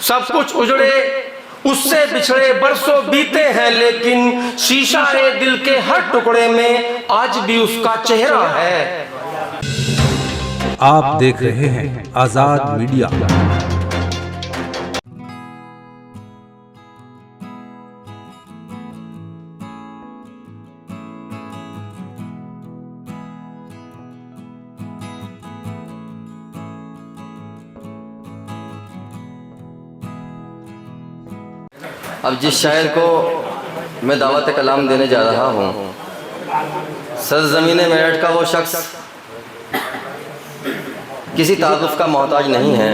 सब कुछ उजड़े उससे बिछड़े बरसों बीते हैं, लेकिन शीशा है दिल के हर टुकड़े में आज भी उसका चेहरा है। आप देख रहे हैं आजाद मीडिया। अब जिस शायर को मैं दावत कलाम देने जा रहा हूँ, सरज़मीन मेरठ का वो शख्स किसी तारुफ का मोहताज नहीं है।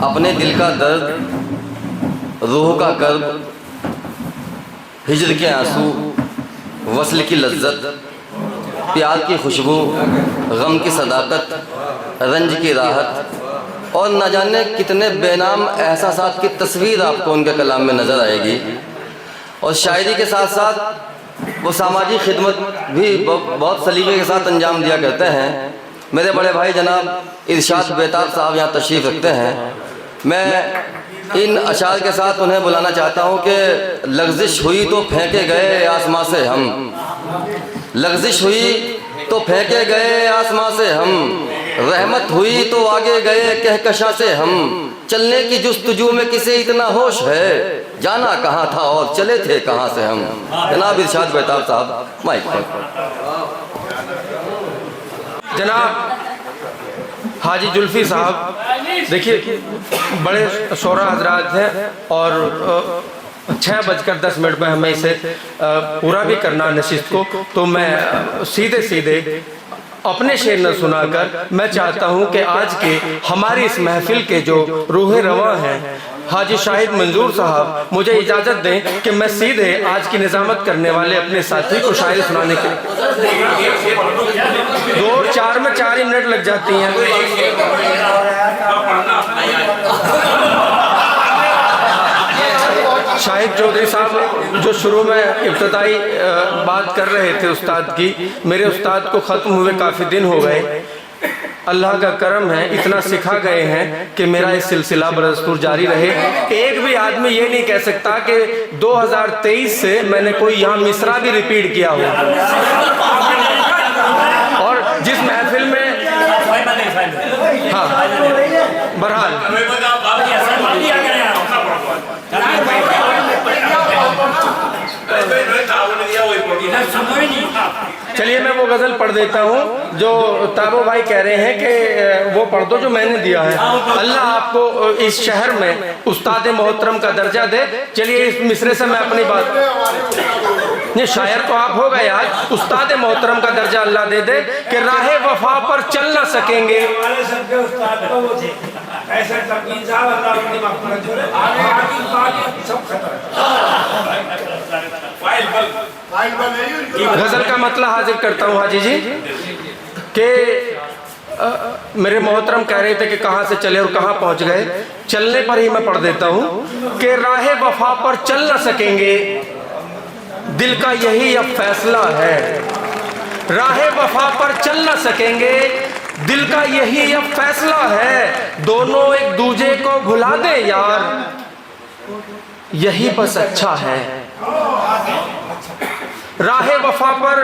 अपने दिल का दर्द, रूह का कर्ब, हिज्र के आंसू, वस्ल की लज्जत, प्यार की खुशबू, गम की सदाकत, रंज की राहत और न जाने कितने बेनाम एहसासात की तस्वीर आपको उनके कलाम में नज़र आएगी। और शायरी के साथ साथ वो सामाजिक खिदमत भी बहुत सलीके के साथ अंजाम दिया करते हैं। मेरे बड़े भाई जनाब इरशाद बेताब साहब यहाँ तशरीफ़ रखते हैं। मैं इन अशार के साथ उन्हें बुलाना चाहता हूँ कि लग़ज़िश हुई तो फेंके गए आसमां से हम, लग़ज़िश हुई तो फेंके गए आसमां से हम, रहमत हुई तो आगे गए कहकशा से हम, चलने की जुस्तजू में किसे इतना होश है, जाना कहाँ था और चले थे कहाँ से हम। जनाब इरशाद बेताब साहब माइक पर। जनाब हाजी जुल्फी साहब, देखिए बड़े शोरा हजरात हैं और 6:10 पर हमें इसे पूरा भी करना नशिस्त को, तो मैं सीधे सीधे अपने शेर न सुनाकर मैं चाहता हूं कि आज के हमारी इस महफिल के जो रूह रवां हैं हाजी शाहिद मंजूर साहब मुझे इजाज़त दें कि मैं सीधे आज की निज़ामत करने वाले अपने साथी को शायरी सुनाने के लिए 2-4 में 4 ही मिनट लग जाती हैं। शाहिद चौधरी साहब जो शुरू में इब्तदाई बात कर रहे थे उस्ताद की, मेरे उस्ताद को ख़त्म हुए काफ़ी दिन हो गए। अल्लाह का करम है, इतना सिखा गए हैं कि मेरा ये सिलसिला बरसतूर जारी रहे। एक भी आदमी ये नहीं कह सकता कि 2023 से मैंने कोई यहाँ मिसरा भी रिपीट किया हो। और जिस महफिल में हाँ बहरहाल चलिए मैं वो गज़ल पढ़ देता हूँ जो ताबो भाई कह रहे हैं कि वो पढ़ दो जो मैंने दिया है। अल्लाह आपको इस शहर में उस्ताद मोहतरम का दर्जा दे। चलिए इस मिसरे से मैं अपनी बात, ये शायर तो आप हो गए, आज उस्ताद मोहतरम का दर्जा अल्लाह दे दे कि राहे वफा पर चल ना सकेंगे। गजल का मतलब हाजिर करता हूँ हाजी जी कि मेरे मोहतरम कह रहे थे कि कहाँ से चले और कहाँ पहुँच गए। चलने पर ही मैं पढ़ देता हूँ कि राहे वफा पर चल ना सकेंगे, दिल का यही अब फैसला है। राहे वफा पर चल ना सकेंगे, दिल का यही अब फैसला है। दोनों एक दूजे को भुला दे यार, यही बस अच्छा है। राहे वफा पर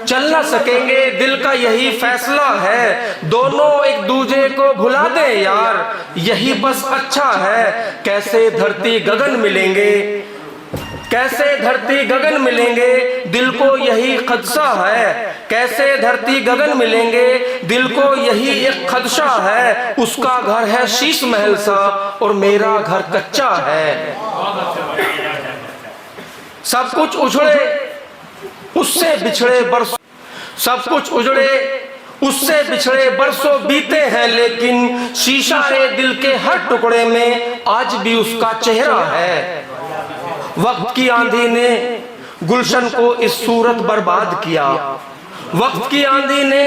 चल ना सकेंगे, दिल का यही फैसला है। दोनों एक दूजे को भुला दे यार, यही बस अच्छा है। कैसे धरती गगन मिलेंगे, कैसे धरती गगन मिलेंगे, दिल को यही खदशा है। कैसे धरती गगन मिलेंगे, दिल को यही एक खदशा है। उसका घर है शीश महल सा और मेरा घर कच्चा है। सब कुछ उजड़े उससे बिछड़े बरसों, सब कुछ उजड़े उससे बिछड़े बरसों बीते हैं, लेकिन शीशा है दिल के हर टुकड़े में आज भी उसका चेहरा है। वक्त की आंधी ने गुलशन को इस सूरत बर्बाद किया, वक्त की आंधी ने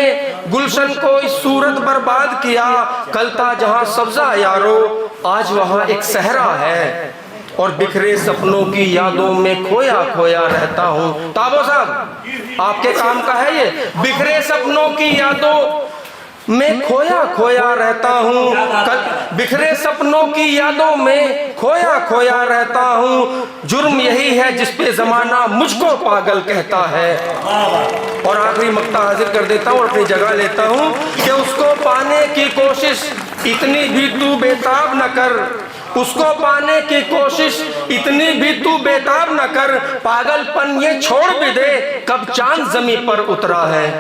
गुलशन को इस सूरत बर्बाद किया। कल था जहां सब्जा यारो, आज वहां एक सहरा है। और बिखरे सपनों की यादों में खोया खोया रहता हूँ। ताबो साहब आपके काम का है ये। बिखरे सपनों की यादों मैं खोया खोया रहता हूँ, कल बिखरे सपनों की यादों में खोया खोया रहता हूँ। जुर्म यही है जिस पे जमाना मुझको पागल कहता है। और आखिरी मक्ता हाजिर कर देता हूँ और अपनी जगह लेता हूँ कि उसको पाने की कोशिश इतनी भी तू बेताब न कर, उसको पाने की कोशिश इतनी भी तू बेताब न कर, पागलपन ये छोड़ भी दे कब चांद जमीन पर उतरा है।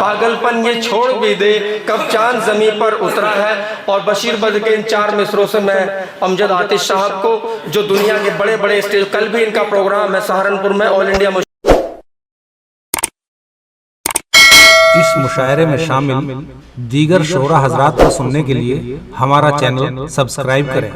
पागलपन ये छोड़ भी दे कब चांद जमीन पर उतरा है। और बशीर बद्र के इन 4 मिसरों से मैं अमजद आतिश साहब को, जो दुनिया के बड़े बड़े स्टेज, कल भी इनका प्रोग्राम है सहारनपुर में, ऑल इंडिया। इस मुशायरे में शामिल दीगर शोरा हजरात को सुनने के लिए हमारा चैनल सब्सक्राइब करें।